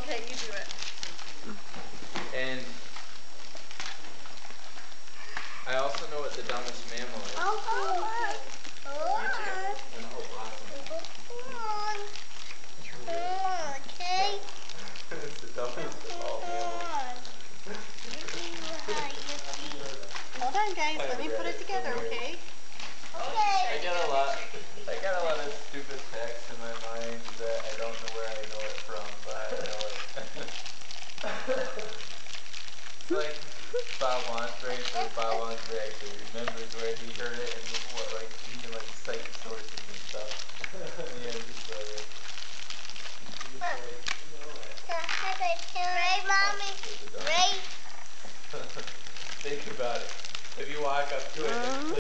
Okay, you do it. And I also know what the dumbest mammal is.